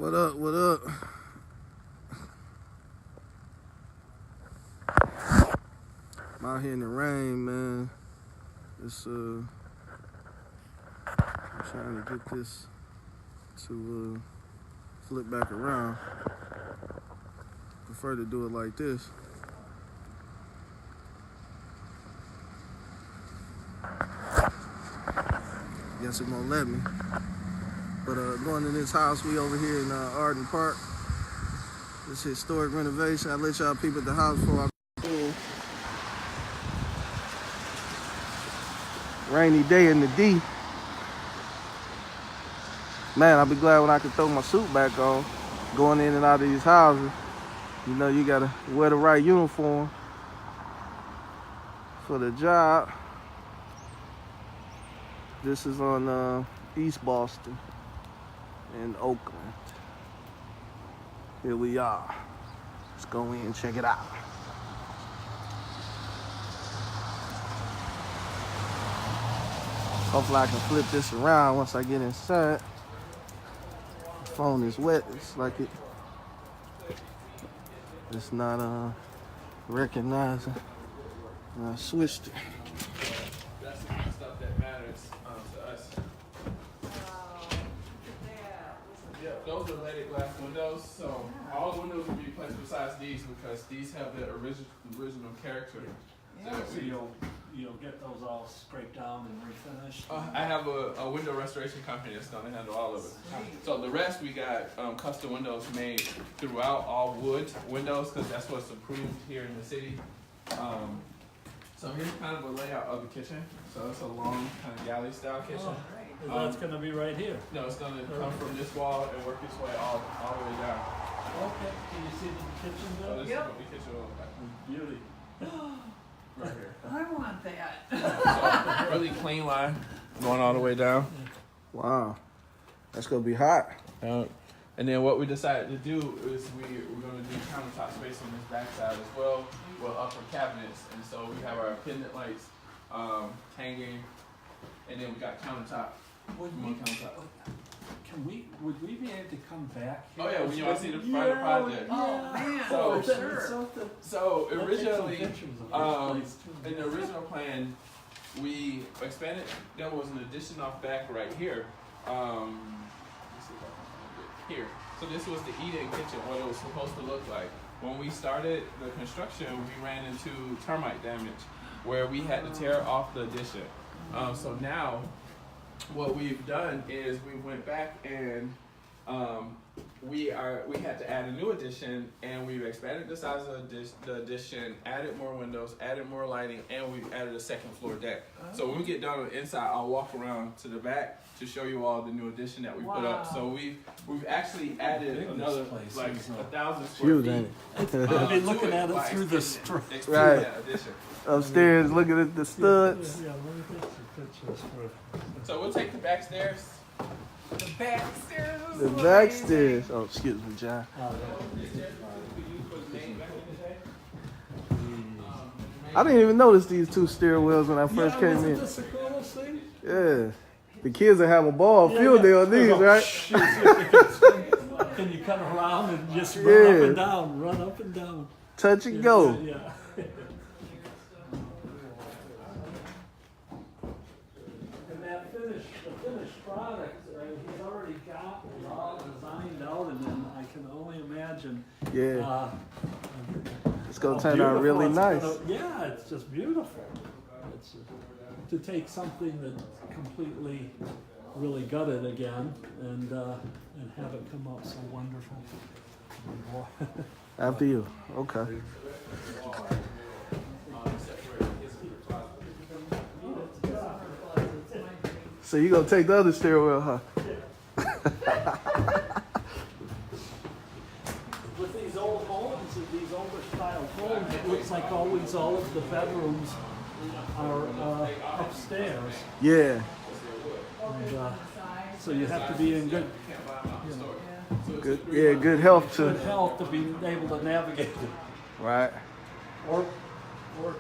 What up? What up? I'm out here in the rain, man. It's I'm trying to get this to flip back around. Prefer to do it like this. Guess it won't let me. But going to this house, we over here in Arden Park. This historic renovation. I let y'all peep at the house before I in. Rainy day in the D. Man, I'll be glad when I can throw my suit back on. Going in and out of these houses. You know, you gotta wear the right uniform for the job. This is on East Boston in Oakland. Here we are. Let's go in and check it out. Hopefully I can flip this around once I get inside. The phone is wet. It's like it's not recognizing. And I switched it. That's the kind of stuff that matters to us. Yeah, those are leaded glass windows. So all the windows will be replaced besides these because these have the original character. So you'll get those all scraped down and refinished? I have a window restoration company that's going to handle all of it. Sweet. So the rest we got custom windows made throughout, all wood windows because that's what's approved here in the city. So here's kind of a layout of the kitchen. So it's a long kind of galley style kitchen. Oh, that's going to be right here? No, it's going to come from this wall and work its way all the way down. Okay. Can you see the kitchen So there? this is what the kitchen will look like. Beauty. Right here. I want that. So really clean line going all the way down. Wow. That's gonna be hot. And then what we decided to do is we're going to do countertop space on this back side as well with upper cabinets. And so we have our pendant lights hanging, and then we got countertop. Would we be able to come back here? Oh yeah, when you want to see the front of the project. Oh man, So, sure. So originally, in the original plan, we expanded. There was an addition off back right here. Here. So this was the eat-in kitchen, what it was supposed to look like. When we started the construction, we ran into termite damage, where we had to tear off the addition. So now, what we've done is we went back and we had to add a new addition, and we've expanded the size of the addition, added more windows, added more lighting, and we added a second floor deck. So when we get done on the inside, I'll walk around to the back to show you all the new addition that we put up. So we've actually added another like 1,000 square feet. I've been looking at it through the street. Right. Upstairs, looking at the studs. Yeah, let me take some pictures for. So we'll take the back stairs. The back stairs. The back stairs. Oh, excuse me, John. I didn't even notice these two stairwells when I first came in. Isn't this the coolest thing? Yeah. The kids will have a ball field day on these, right? Can you come around and just run up and down? Touch and go. Yeah. And that the finished product, he's already got it all designed out, and then I can only imagine. Yeah. It's going to turn out really nice. Yeah, it's just beautiful. It's, to take something that's completely, really gutted again, and have it come out so wonderful. After you. Okay. So you going to take the other stairwell, huh? With these old homes, these older style homes, it looks like always all of the bedrooms are upstairs. Yeah. And, so you have to be in good, good health good health to be able to navigate it. Right. Or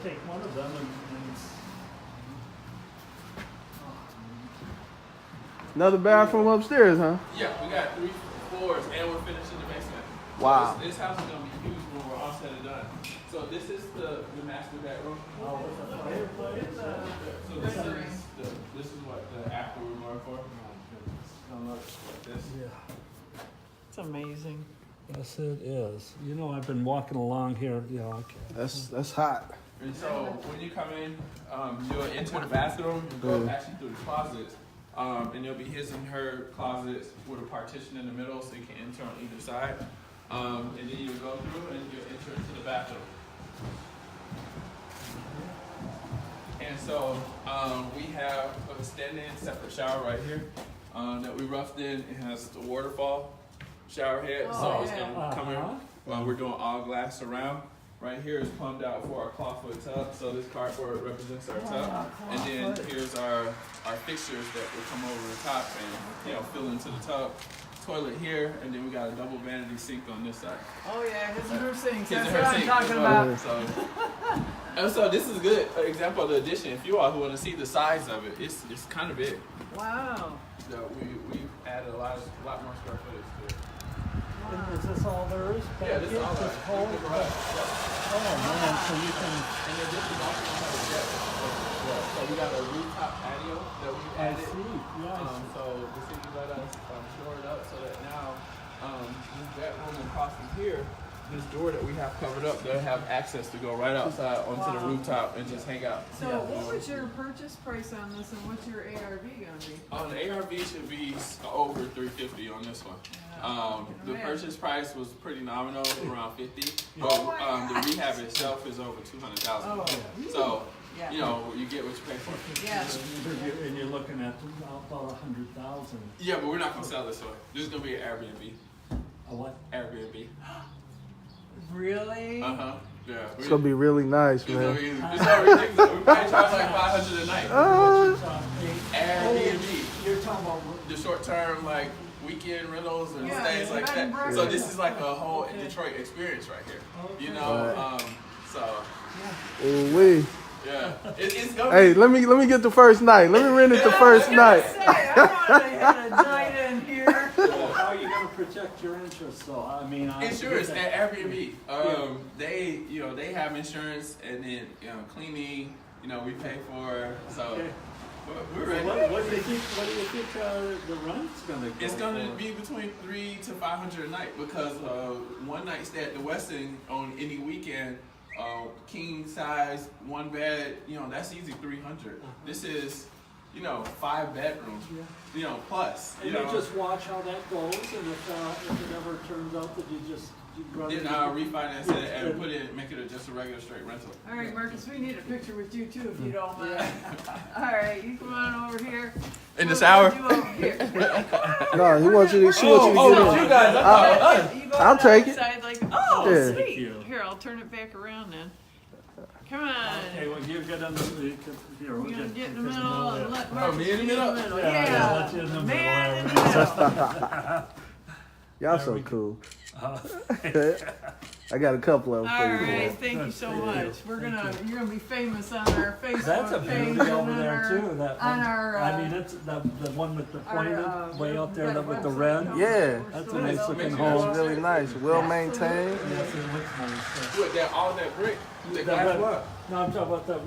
take one of them and Another bathroom upstairs, huh? Yeah, we got 3 full floors, and we're finishing the basement. Wow. So this house is gonna be huge when we're all said and done. So this is the master bedroom. Oh, with the fireplace? So this is what the after we're going for. It's gonna look like this. Yeah. It's amazing. Yes, it is. You know, I've been walking along here. Yeah, okay. That's hot. And so when you come in, you'll enter the bathroom, you go actually through the closets, and there'll be his and her closets with a partition in the middle so you can enter on either side. And then you'll go through and you'll enter into the bathroom. And so we have a stand-in separate shower right here that we roughed in. It has the waterfall shower head, so it's gonna come in. We're doing all glass surround. Right here is plumbed out for our clawfoot tub, so this cardboard represents our tub. And then here's our fixtures that will come over the top and fill into the tub. Toilet here, and then we got a double vanity sink on this side. Oh yeah, his and her sinks. His That's and her what I'm sink talking as well. about. And so this is a good example of the addition. If you all who want to see the size of it, it's kind of big. Wow. So we added a lot more square footage to it. And is this all there is? Yeah, this is all This right. whole. Oh man, so you can. And then this is also gonna have a jet as well. So we got a rooftop patio that we I added. see. Yeah. So the city let us shore it up so that now this bedroom across from here, this door that we have covered up, they'll have access to go right outside onto the rooftop and just hang out. So what was your purchase price on this, and what's your ARV gonna be? The ARV should be over $350 on this one. The purchase price was pretty nominal, around $50, but the rehab itself is over $200,000. Oh, So yeah. you get what you pay for. Yeah. And you're looking at about 100,000. Yeah, but we're not gonna sell this one. This is gonna be an Airbnb. A what? Airbnb. Really? Yeah. It's gonna be really nice, man. It's already ridiculous. We probably charge like $500 a night. Airbnb. You're talking about The short term, like weekend rentals and Yeah, stays like bed and that. breakfast. So this is like a whole Detroit experience right here. You know, Right. so Ooh wee. yeah, it's gonna. Hey, let me get the first night. Let me rent it the first night. I want to have a night in here. how are you going to protect your interests, though? I mean, Insurance at Airbnb. They have insurance, and then cleaning. We pay for. So Okay. we're ready. What do you think the rent's going to go? It's gonna for? be between $300 to $500 a night because one night stay at the Westin on any weekend, king size, one bed, that's easy $300. This is, 5 bedrooms, plus. And you just watch how that goes, and if it ever turns out that you run Then into- I'll refinance it and make it just a regular straight rental. All right, Marcus, we need a picture with you too, if you don't mind. All right, you come on over here. In the What shower? we'll do over here. No, she wants you to get in. You guys, You go I'll down take the it. side like, Yeah. sweet. Thank you. Here, I'll turn it back around then. Come on. Okay, well, you get on the here. We're We'll gonna get in the because middle and yeah. let Marcus me in the be middle? Yeah, Yeah, I'll let you in the middle. man in the middle. Y'all There so we go. cool. Uh, I got a couple of them All for you. right, boy. thank you so much. You're gonna be famous on our Facebook That's a page beauty and over on there our, too. That on one. our. I mean, it's the one with the pointed way out there that with the website. red. Yeah. That's a We're nice still looking Makes home. It's really nice. Well maintained. Yes, it looks nice. With all that brick, the The glass red- block. No, I'm talking about the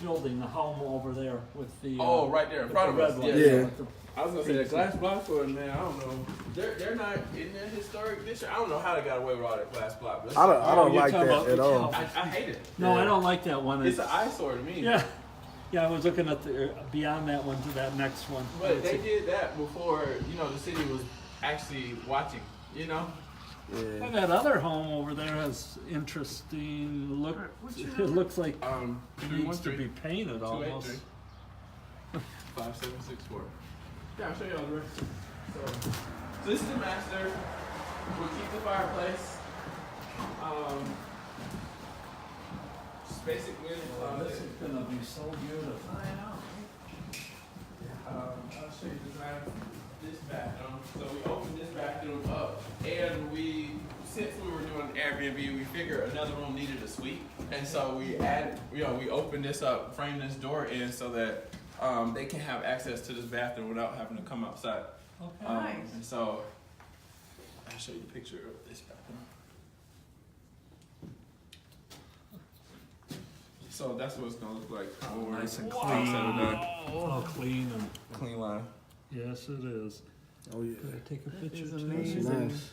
building, the home over there with the. Oh, right there in with front the of us. red one. Yeah. with the- I was gonna say the glass block for man. I don't know. They're not in the historic district. I don't know how they got away with all that glass block. But I don't you're like talking that about at the all. Cal- I hate it. No, I don't like that one. It's an eyesore to me. Yeah, I was looking at the beyond that one to that next one. But they did that before the city was actually watching. Yeah. Well, that other home over there has interesting look. What's your It number? looks like it needs to 313. be painted almost. 5764. Yeah, I'll show you all the rest. So this is the master. We'll keep the fireplace. Just basic linen Oh, this closet. is gonna be so beautiful. I know. I'll show you the design of this bathroom. So we opened this bathroom up, and since we were doing Airbnb, we figured another room needed a suite, and so we opened this up, framed this door in so that they can have access to this bathroom without having to come outside. Okay. Nice. And so I'll show you a picture of this bathroom. So that's what it's gonna look like. When we're Nice and all clean. said and done. Oh, clean and Clean line. yes, it is. Oh yeah. Can I take a picture is too? amazing. Nice.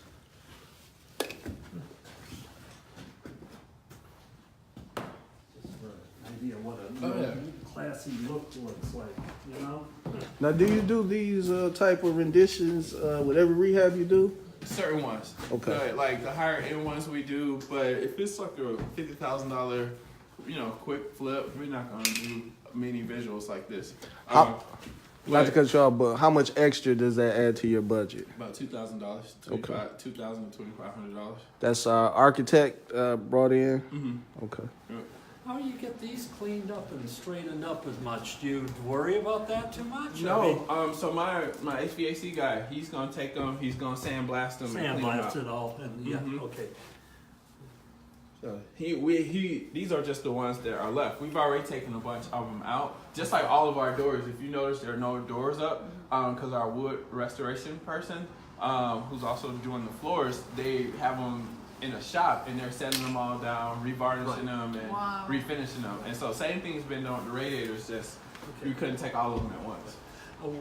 Just for an idea what a Oh, yeah. classy look looks like, you know? Now, do you do these type of renditions with every rehab you do? Certain ones. Okay. Like the higher end ones we do, but if it's like a $50,000, quick flip, we're not gonna do many visuals like this. How- Not to but cut you off, but how much extra does that add to your budget? about $2,000, Okay. $2,000 to $2,500. That's architect brought in. Mm-hmm. Okay. How do you get these cleaned up and straightened up as much? Do you worry about that too much? No, so my HVAC guy, he's gonna take them, he's gonna sandblast them, and clean them Sandblast up. it all, and yeah, Mhm. okay. So these are just the ones that are left. We've already taken a bunch of them out. Just like all of our doors, if you notice, there are no doors up because our wood restoration person, who's also doing the floors, they have them in a shop and they're setting them all down, revarnishing them and Wow. refinishing them. And so same thing's been done with the radiators. Just you couldn't take all of them at once.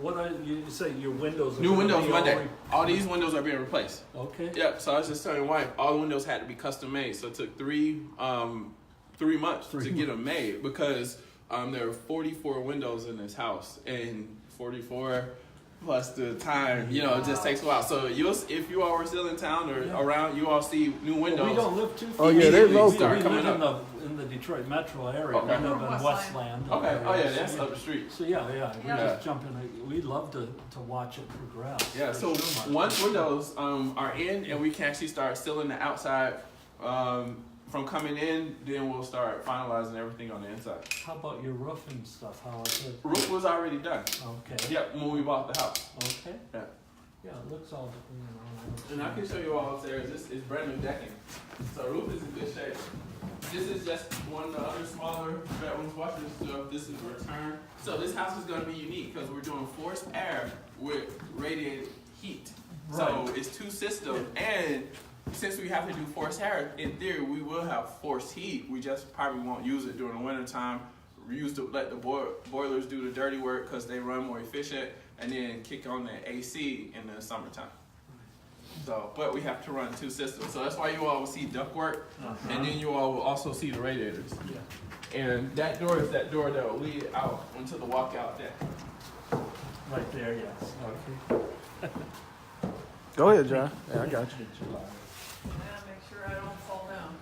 What are you say? Your windows? Are New gonna windows be Monday. All these windows are being replaced. Okay. Yep. So I was just telling your wife, all the windows had to be custom made. So it took 3 months to get them made because there are 44 windows in this house, and 44 plus the time, it just takes a while. So if you all were still in town or around, you all see new windows. Well, we don't live too far. Oh, yeah, they're we, local. we Start coming live up. in the Detroit metro area. Okay. We live in West Westland. Okay. area. Oh yeah, So, that's up the street. So yeah, we Yeah. just jump in. We'd love to watch it progress. Yeah. There's So much. once windows are in and we can actually start sealing the outside from coming in, then we'll start finalizing everything on the inside. How about your roof and stuff? How is it? Roof was already done. Okay. Yep. When we bought the house. Okay. Yeah. Yeah, it looks all. And I can show you all upstairs. This is brand new decking. So roof is in good shape. This is just one of the other smaller bedrooms, washers stuff. This is return. So this house is going to be unique because we're doing forced air with radiated heat. So Right. it's 2 systems. And since we have to do forced air, in theory, we will have forced heat. We just probably won't use it during the winter time. Let the boilers do the dirty work because they run more efficient, and then kick on the AC in the summertime. So, but we have to run 2 systems. So that's why you all will see ductwork, and then you all will also see the radiators. Yeah. And that door is that door that will lead out into the walkout deck. Right there, yes. Okay. Go ahead, John. Yeah, I got you. Yeah, make sure I don't fall down.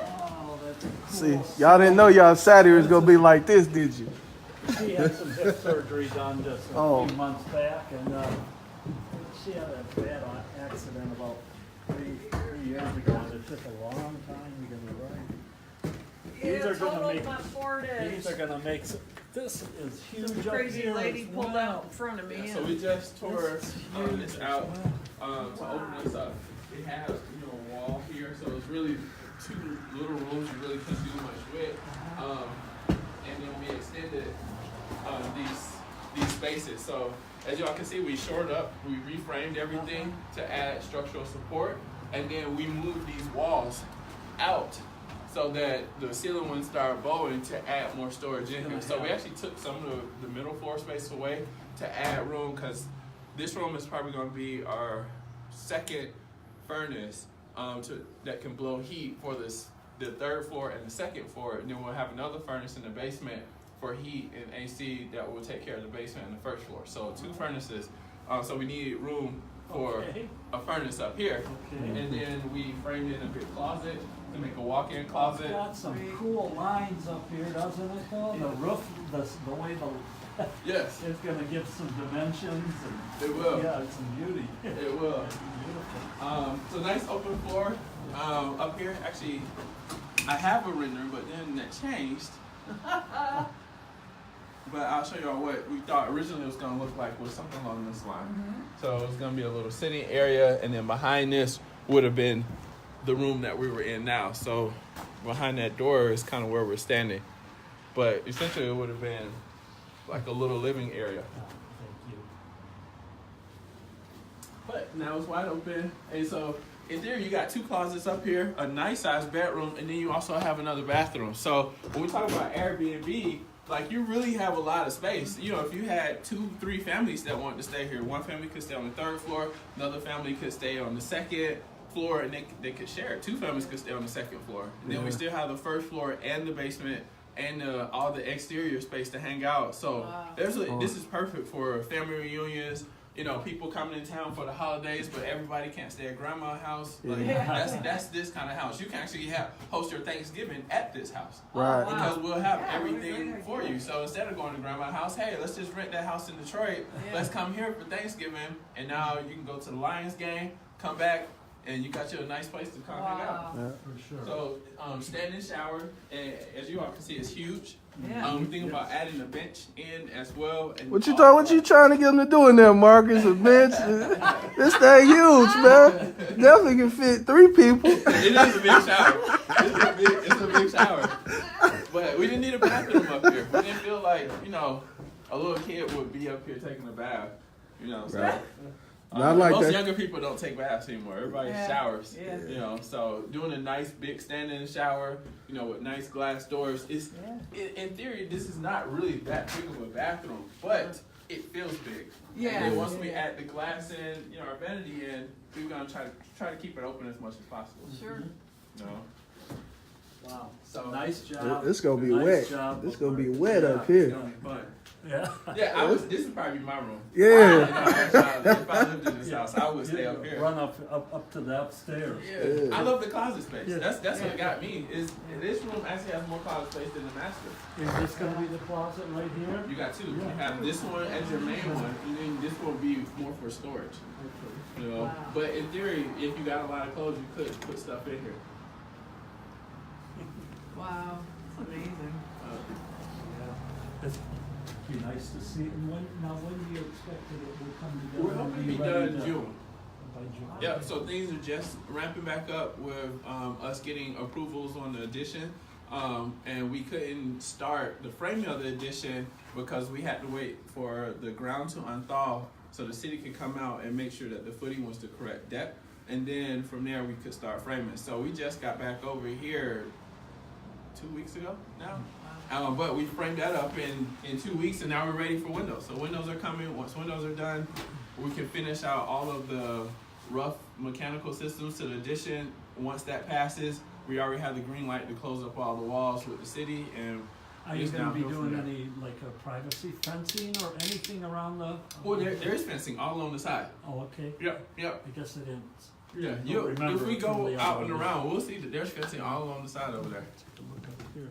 Oh, that's cool. See, y'all didn't know y'all Saturday was gonna be like this, did you? She had some hip surgery done just a few months back, and she had a bad accident about three years ago, and it took a long time to get it right. These are gonna totaled make- my 4 days. These are gonna make some, this is huge Some up crazy here lady as pulled well. out in front of me. Yeah, and so we just tore This is huge this as out well. to open this up. It has a wall here, so it's really 2 little rooms you really couldn't do much with. And then we extended these spaces. So as y'all can see, we shored up, we reframed everything to add structural support, and then we moved these walls out so that the ceiling wouldn't start bowing to add more storage in here. So we actually took some of the middle floor space away to add room, because this room is probably going to be our second furnace that can blow heat for the 3rd floor and the 2nd floor, and then we'll have another furnace in the basement for heat and AC that will take care of the basement and the 1st floor. So 2 furnaces. So we need room for Okay. a furnace up here. Okay. And then we framed in a big closet to make a walk-in closet. It's got some cool lines up here, doesn't it, though? The roof, the way Yes, it's gonna give some dimensions and. it will. Yeah, it's some beauty. It will. Beautiful. So nice open floor up here. Actually, I have a render, but then that changed. But I'll show y'all what we thought originally it was gonna look like was something along this line. So it was gonna be a little sitting area, and then behind this would have been the room that we were in now. So behind that door is kind of where we're standing. But essentially it would have been like a little living area. Oh, thank you. But now it's wide open, and so in there you got 2 closets up here, a nice sized bedroom, and then you also have another bathroom. So when we talk about Airbnb, like you really have a lot of space. You know, if you had 2-3 families that wanted to stay here, one family could stay on the 3rd floor, another family could stay on the 2nd floor, and they could share it. 2 families could stay on the 2nd floor, and then we still have the 1st floor and the basement and all the exterior space to hang out. So this is perfect for family reunions. You know, people coming in town for the holidays, but everybody can't stay at grandma's house. Like that's this kind of house. You can actually host your Thanksgiving at this house, Right. Because we'll have everything for you. So instead of going to grandma's house, hey, let's just rent that house in Detroit. Let's come here for Thanksgiving, and now you can go to the Lions game, come back, and you got you a nice place to come hang out. Yeah, for sure. So standing shower, and as you all can see, it's huge. Yeah. We think about adding a bench in as well. And What you trying to get them to do in there, Marcus? A bench? This thing huge, man. Definitely can fit 3 people. It is a big shower. It's a big shower. But we didn't need a bathroom up here. We didn't feel like, you know, a little kid would be up here taking a bath. You know, so. Right. I like most that. younger people don't take baths anymore. Everybody showers. Yeah. You know, so doing a nice big standing shower, you know, with nice glass doors is, in theory, this is not really that big of a bathroom, but it feels big. Yeah. And then once we add the glass in, you know, our vanity in, we're gonna try to keep it open as much as possible. Sure. You know. Wow. So Nice job. It's gonna be Nice wet. job. It's gonna be wet up It's here. gonna be fun. Yeah. Yeah, this would probably be my room. Yeah. If I lived in this house, I would stay up here. Run up to the upstairs. Yeah. I love the closet space. Yeah. That's what got me. Is this room actually has more closet space than the master. Is this gonna be the closet right here? You got 2. You have this one as your main one, and then this one will be more for storage. You know, Wow. but in theory, if you got a lot of clothes, you could put stuff in here. Wow. That's amazing. Yeah. It'd be nice to see. And when do you expect that it will come together? We're hoping to be ready done June. By June. Yeah, so things are just ramping back up with us getting approvals on the addition. And we couldn't start the framing of the addition because we had to wait for the ground to unthaw so the city could come out and make sure that the footing was the correct depth. And then from there we could start framing. So we just got back over here 2 weeks ago now. But we framed that up in 2 weeks, and now we're ready for windows. So windows are coming. Once windows are done, we can finish out all of the rough mechanical systems to the addition. Once that passes, we already have the green light to close up all the walls with the city. And Are you it's going to be downhill from doing there. any like a privacy fencing or anything around the? Well, there is fencing all along the side. Oh, okay. Yep. I guess I didn't. Yeah. Don't remember If we it from go the out other and one. around, we'll see that there's fencing all along the side over there. To look up here.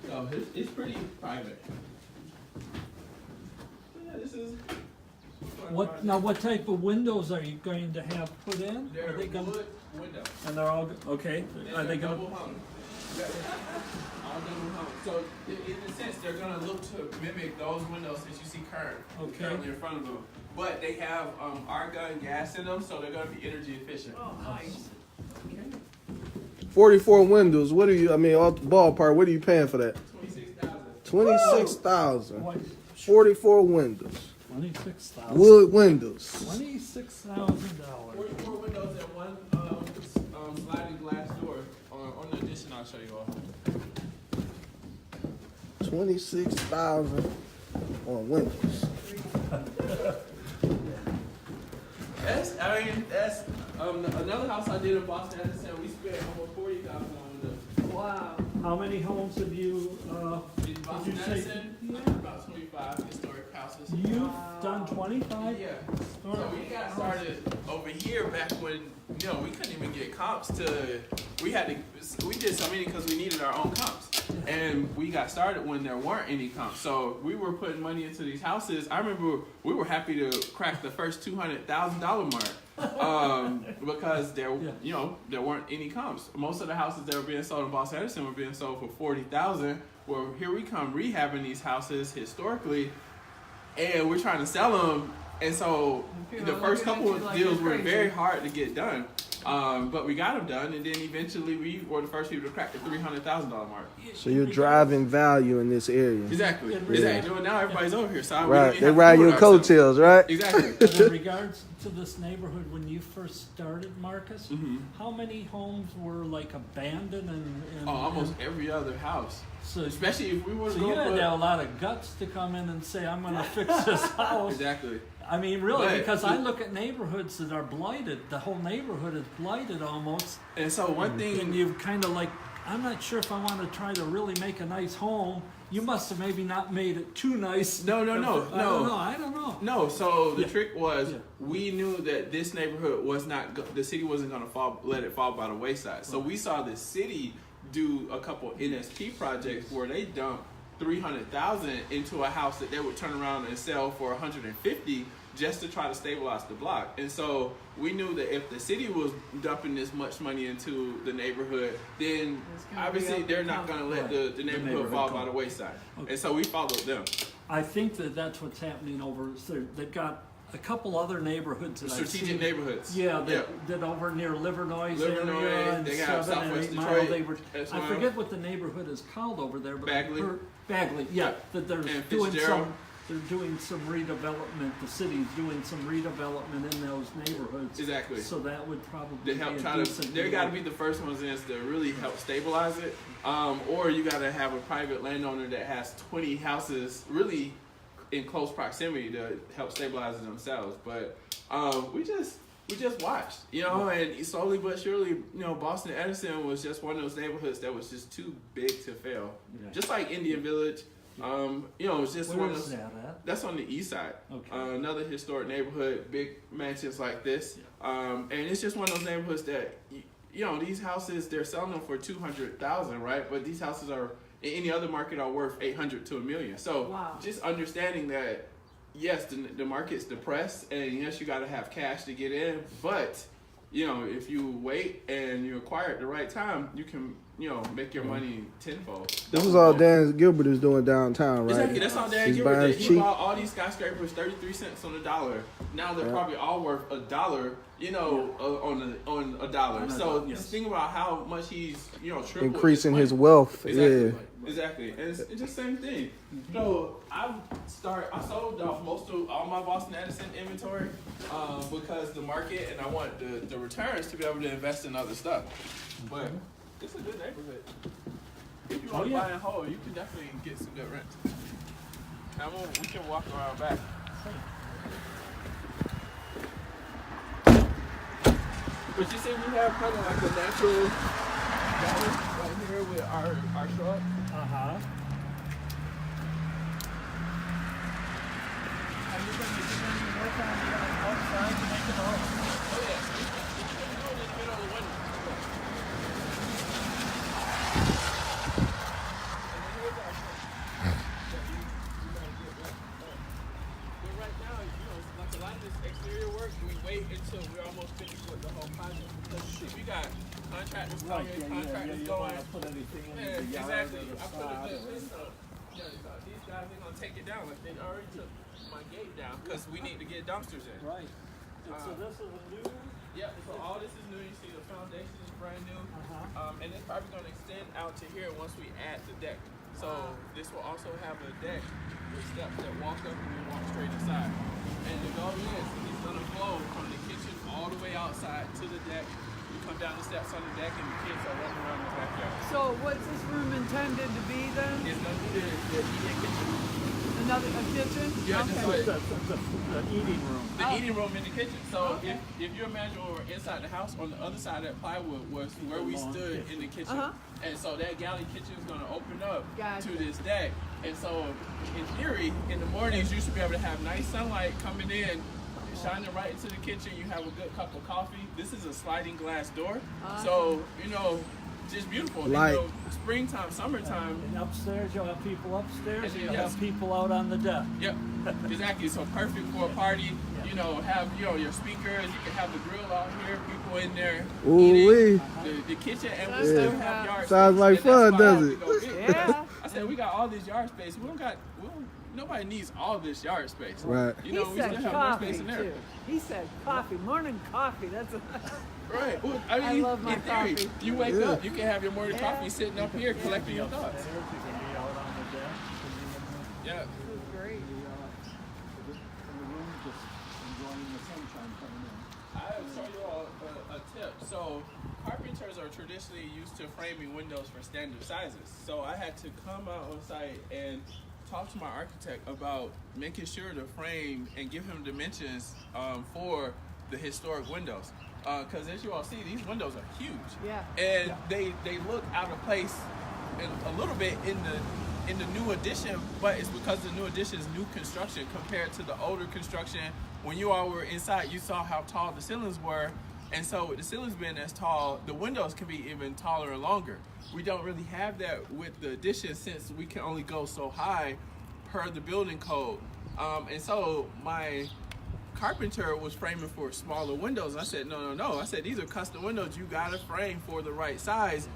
So it's pretty private. Yeah, this is. What type of windows are you going to have put in? They're Are they gonna, wood windows. and they're all okay. And Are they they're going? double hung. All double hung. So in a sense, they're gonna look to mimic those windows that you see currently in front of them. But they have argon gas in them, so they're gonna be energy efficient. Oh, nice. 44 windows. What are you? I mean, all ballpark. What are you paying for that? 26,000. 26,000. 44 windows. 26,000. Wood windows. $26,000. 44 windows and one sliding glass door. On the addition, I'll show you all. 26,000 on windows. That's another house I did in Boston. As I said, we spent almost 40,000 on windows. Wow. How many homes have you? In Boston, Did you say- Madison, about 25 historic houses. You've done 25. Yeah. So we got started over here back when we couldn't even get comps to. We did so many because we needed our own comps, and we got started when there weren't any comps. So we were putting money into these houses. I remember we were happy to crack the first $200,000 mark because there weren't any comps. Most of the houses that were being sold in Boston Edison were being sold for $40,000. Well, here we come rehabbing these houses historically, and we're trying to sell them. And so People the are first looking at couple you of like deals you're were crazy. very hard to get done. But we got them done, and then eventually we were the first people to crack the $300,000 mark. So you're driving value in this area. Exactly. Yeah. Exactly. Well, now everybody's over here, so Right. They ride your coattails, right? Exactly. But in regards to this neighborhood, when you first started, Marcus, how many homes were like abandoned and Almost every other house. so, Especially if we were to so go you had put- to have a lot of guts to come in and say, I'm going to fix this house. Exactly. I mean, really, But- because I look at neighborhoods that are blighted. The whole neighborhood is blighted almost. And so one And thing, you've kind of like, I'm not sure if I want to try to really make a nice home. You must have maybe not made it too nice. No. I don't know. No, so the Yeah. trick was Yeah. we knew that this neighborhood was not, the city wasn't going to let it fall by the wayside. So we saw the city do a couple NSP projects where they dumped $300,000 into a house that they would turn around and sell for $150 just to try to stabilize the block. And so we knew that if the city was dumping this much money into the neighborhood, then It's gonna be obviously up they're and not going to coming. let the neighborhood neighborhood fall come. by the wayside. Okay. And so we followed them. I think that that's what's happening over. So they've got a couple other neighborhoods that I've Strategic seen. neighborhoods. Yeah, that over near Livernois Livernois, area and they got 7 and Southwest 8 Mile. Detroit They were. as I well. forget what the neighborhood is called over there, but Bagley? Bagley, yeah. That they're And doing Fitzgerald? some. They're doing some redevelopment. The city's doing some redevelopment in those neighborhoods. Exactly. So that would probably To be help a try to, decent they deal. got to be the first ones in to really help stabilize it. Or you got to have a private landowner that has 20 houses really in close proximity to help stabilize it themselves. But we just watched, and slowly but surely, Boston Edison was just one of those neighborhoods that was just too big to fail. Yeah. Just like Indian Village, it's just Where one of is those. that at? That's on the east side. Okay. Another historic neighborhood, big mansions like this. And it's just one of those neighborhoods that, these houses, they're selling them for $200,000, right? But these houses are, in any other market, are worth $800,000 to $1 million. So Wow. just understanding that, yes, the market's depressed, and yes, you got to have cash to get in. But, if you wait and you acquire it at the right time, you can, make your money tenfold. This is all Dan Gilbert is doing downtown, right? Exactly, that's all Dan He's Gilbert buying did. He cheap. bought all these skyscrapers 33 cents on the dollar. Now they're probably all worth $1, on a dollar. On a So dollar, yes. just think about how much he's, tripled Increasing his his money. wealth. Exactly. Yeah. Exactly. And it's just the same thing. So I sold off most of all my Boston Edison inventory because the market, and I want the returns to be able to invest in other stuff. But it's a good neighborhood. If you want to buy and hold, you can definitely get some good rent. We can walk around back. But you see, we have kind of like a natural balance right here with our shrub. Uh-huh. Are you going to work on the outside to make it all? Oh yeah. You can do it in the middle of the window. And then here's our shrub. That you gotta get with. But right now, like a lot of this exterior work, we wait until we're almost finished with the whole project. Because if you got contractors Right, coming, contractors you don't going. want to put anything in Man, the yard exactly. or the I put a sod good or list up. These guys ain't gonna take it down. Like they already took my gate down because we need to get dumpsters in. Right. And so this is a new. Yeah. So all this is new. You see the foundation is brand new, and it's probably gonna extend out to here once we add the deck. So this will also have a deck with steps that walk up and then walk straight inside. And the goal is it's gonna flow from the kitchen all the way outside to the deck. You come down the steps on the deck and the kids are running around in the backyard. So what's this room intended to be then? It's gonna be the eating kitchen. Another kitchen? Yeah, just like The eating room. the eating room in the kitchen. So if you imagine when we're inside the house, on the other side of that plywood was where we stood in the kitchen. And so that galley kitchen is gonna open up Gotcha. to this deck. And so in theory, in the mornings you should be able to have nice sunlight coming in, shining right into the kitchen. You have a good cup of coffee. This is a sliding glass door. So, just beautiful. Light. Springtime, summertime. And upstairs, you'll have people upstairs, and you'll Yes. have people out on the deck. Yep, exactly. So perfect for a party. Have your speakers. You can have the grill out here. People in there Ooh-wee. eating. The kitchen, and we Sounds still like have yard Sounds space. like And that's fun, why does we it? go big. Yeah. I said we got all this yard space. We don't nobody needs all this yard space. Right. You know, He we said still have more coffee space in there. too. He said coffee, morning coffee. That's a, Right. Well, I mean, I love my in theory, coffee. you wake Yeah. up, you can have your morning Yeah. coffee sitting up here collecting your thoughts. Upstairs, you can be out on the deck, you can be Yeah. this is great. in the room, just enjoying the sunshine coming in. I'll show you all a tip. So carpenters are traditionally used to framing windows for standard sizes. So I had to come out on site and talk to my architect about making sure to frame and give him dimensions for the historic windows. Because as you all see, these windows are huge. Yeah. And they look out of place a little bit in the new addition, but it's because the new addition is new construction compared to the older construction. When you all were inside, you saw how tall the ceilings were, and so with the ceilings being as tall, the windows can be even taller and longer. We don't really have that with the addition since we can only go so high per the building code. And so my carpenter was framing for smaller windows. I said, no. I said, these are custom windows. You gotta frame for the right size.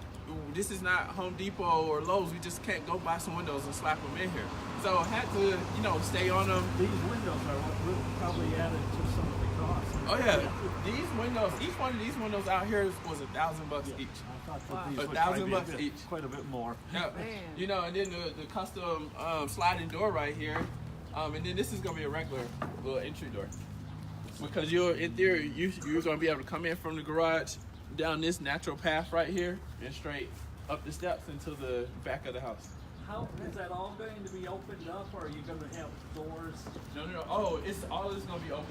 This is not Home Depot or Lowe's. We just can't go buy some windows and slap them in here. So I had to, stay on them. These windows are what really probably added to some of the costs. Oh yeah, these windows, each one of these windows out here was $1,000 each. I thought Wow. that these would $1,000 probably be each. quite a bit more. Yeah. Man. And then the custom sliding door right here, and then this is gonna be a regular little entry door. Because in theory, you're gonna be able to come in from the garage down this natural path right here and straight up the steps into the back of the house. How, is that all going to be opened up, or are you going to have doors? No. Oh, all this gonna be open.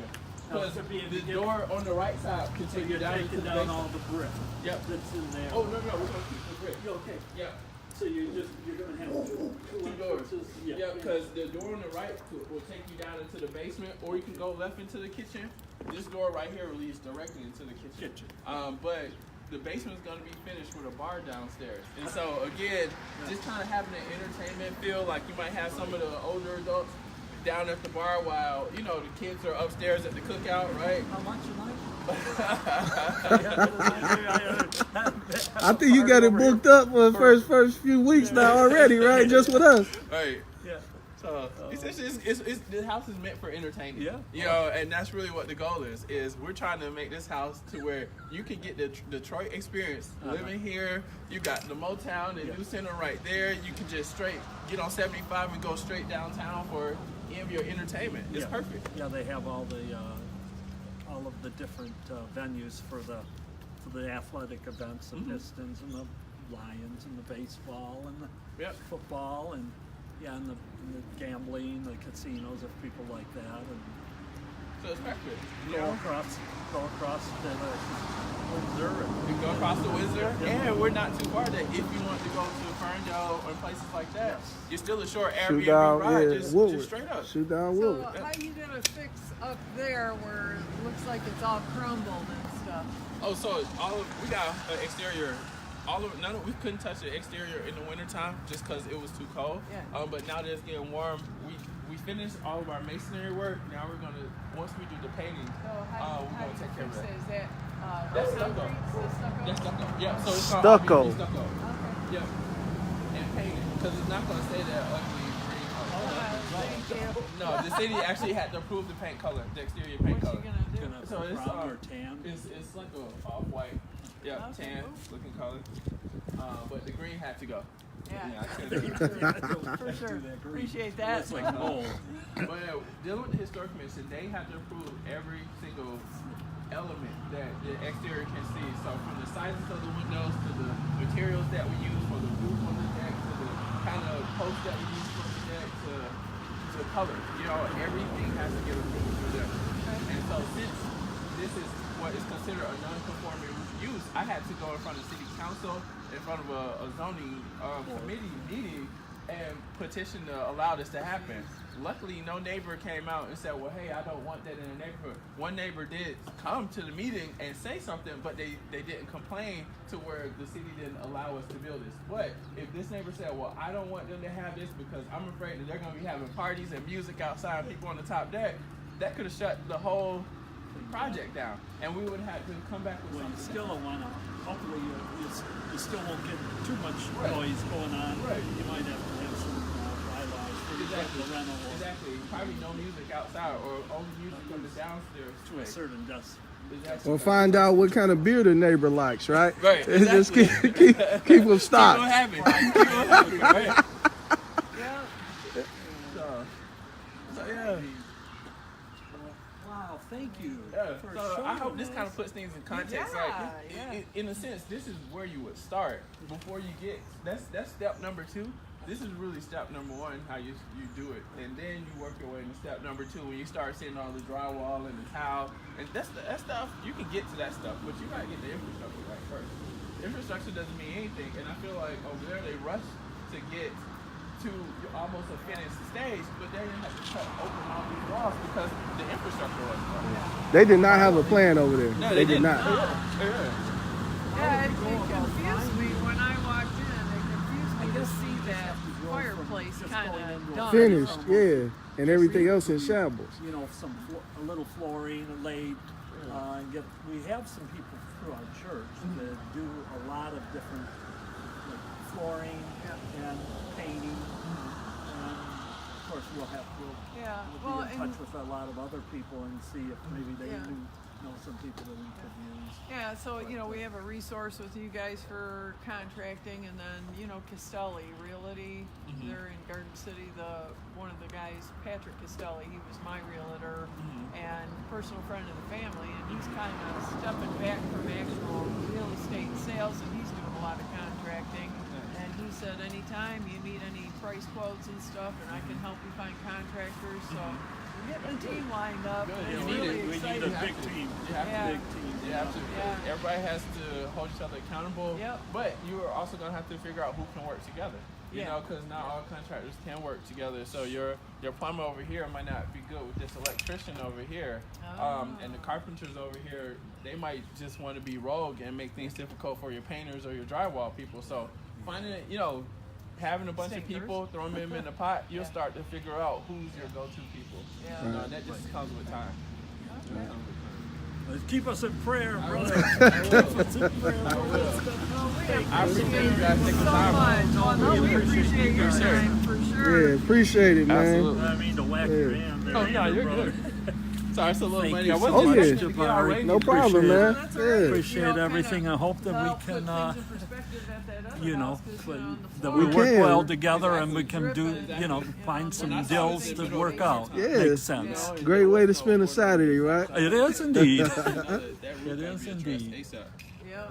No, Because to be able to the get- door on the right side can So take you you're down into taking the down basement. all the brick Yep. that's in there? Oh no, we're gonna keep the brick. You okay? Yeah. So you're going to have two Two doors. entrances? Yeah, because the door on the right will take you down into the basement, or you can go left into the kitchen. This door right here leads directly into the kitchen. But the basement's gonna be finished with a bar downstairs. And so again, just kind of having an entertainment feel, like you might have some of the older adults down at the bar while, the kids are upstairs at the cookout, right? How much a night? I think you got it booked up for the first few weeks now already, right? Just with us. Right. Yeah. So it's the house is meant for entertaining. Yeah. And that's really what the goal is we're trying to make this house to where you can get the Detroit experience living here. You got the Motown and New Center right there. You can just straight get on 75 and go straight downtown for any of your entertainment. It's perfect. Yeah, they have all of the different venues for the athletic events, the Pistons and the Lions and the baseball and the Yep. football and and the gambling, the casinos, if people like that, and So it's perfect. go across to the Windsor. You go across the Windsor, and we're not too far that if you want to go to Ferndale or places like that, Yes. you're still a short Shoot Airbnb down, ride, yeah, just Woodward. straight up. Shoot down So Woodward. how you gonna fix up there where it looks like it's all crumbled and stuff? Oh, so we got an exterior. We couldn't touch the exterior in the wintertime just because it was too cold. Yeah. But now that it's getting warm, we finished all of our masonry work. Now we're gonna, once we do the painting, So we're how gonna do take you care of fix that. it? Is that That's concrete? stucco. Is it stucco? That's stucco. Yeah, so it's called Stucco. RBB stucco. Okay. Yeah. And painted, because it's not gonna stay that ugly green color. Thank you. No, the city actually had to approve the paint color, the exterior paint What color. you gonna do? Gonna So it's brown or tan. It's like a off-white, Okay, tan cool. looking color. But the green had to go. Yeah. I couldn't. For sure. Appreciate that. It's like mold. But dealing with the historic commission, they have to approve every single element that the exterior can see. So from the sizes of the windows to the materials that we use for the roof on the deck to the kind of posts that we use for the deck to the color. Everything has to get approved through them. And so since this is what is considered a non-conforming use, I had to go in front of city council, in front of a zoning committee meeting, and petition to allow this to happen. Luckily, no neighbor came out and said, well, hey, I don't want that in the neighborhood. One neighbor did come to the meeting and say something, but they didn't complain to where the city didn't allow us to build this. But if this neighbor said, well, I don't want them to have this because I'm afraid that they're going to be having parties and music outside and people on the top deck, that could have shut the whole project down. And we would have to come back with Well, you something. still don't want to. Hopefully, you still won't get too much Right. noise going on. Right. You might have to have some bylaws for Exactly. the rental Exactly. Probably no music outside or only music on the downstairs. to a certain depth. Exactly. Or find out what kind of beer the neighbor likes, right? Right, And just exactly. keep them Keep on stocked. having. Keep on having. Right. Yeah. So yeah. Wow, thank you. Yeah, for so I showing hope this us. kind of puts things in context. Yeah, like, yeah. in a sense, this is where you would start before you get. That's step number 2. This is really step number 1, how you do it, and then you work your way into step number 2 when you start seeing all the drywall and the tile, and that stuff you can get to that stuff, but you gotta get the infrastructure right first. Infrastructure doesn't mean anything, and I feel like over there they rush to get to almost a finished stage, but they didn't have to cut open all these walls because the infrastructure wasn't right. They did not have a plan over there. No, they did didn't. not. Yeah. Yeah, it confused me when I walked in. It confused me to see that fireplace kind of done. Finished, yeah. And everything else in shambles. You know, a little flooring laid. And we have some people through our church that do a lot of different like, flooring and painting. And of course, we'll be in touch with a lot of other people and see if maybe they know some people that we could use. Yeah, so we have a resource with you guys for contracting, and then Castelli Realty. They're in Garden City. One of the guys, Patrick Castelli, he was my realtor and personal friend of the family, and he's kind of stepping back from actual real estate sales, and he's doing a lot of contracting. And he said, anytime you need any price quotes and stuff, and I can help you find contractors. So we're getting a team lined up. Good. And it's You need really it. We exciting. need a big team. You have Yeah. to. You have to. Yeah. Everybody has to hold each other accountable. Yep. But you are also going to have to figure out who can work together. You Yeah. know, because not all contractors can work together. So your plumber over here might not be good with this electrician over here. And the carpenters over here, they might just want to be rogue and make things difficult for your painters or your drywall people. So finding, having a bunch of Stinkers. people, throwing them in the pot, you'll start to figure out who's your go-to people. Yeah. You know, and that just comes with time. Okay. Keep us in prayer, I brother. will. Keep us in prayer. Well, we I appreciate you guys taking so the time. much. Oh, no, we appreciate your Yes, sir. time for sure. Yeah, appreciate it, man. Absolutely. I mean, to whack your hand there. Oh, no, you're brother. good. Sorry, it's a little Thank money. you I so wasn't much, expecting to get Jabari. outrageous. No problem, Appreciate man. it. That's all right. Yeah. Appreciate everything. I hope that we Help can, put things in perspective at that other you know, house, 'cause, on the that floor, we work can. well together and we Exactly. can do, Dripping. find some When I saw deals this, that it work out. Yeah. Makes sense. Great way to spend a Saturday, right? It is indeed. That roof It gotta is be addressed indeed. ASAP. Yeah.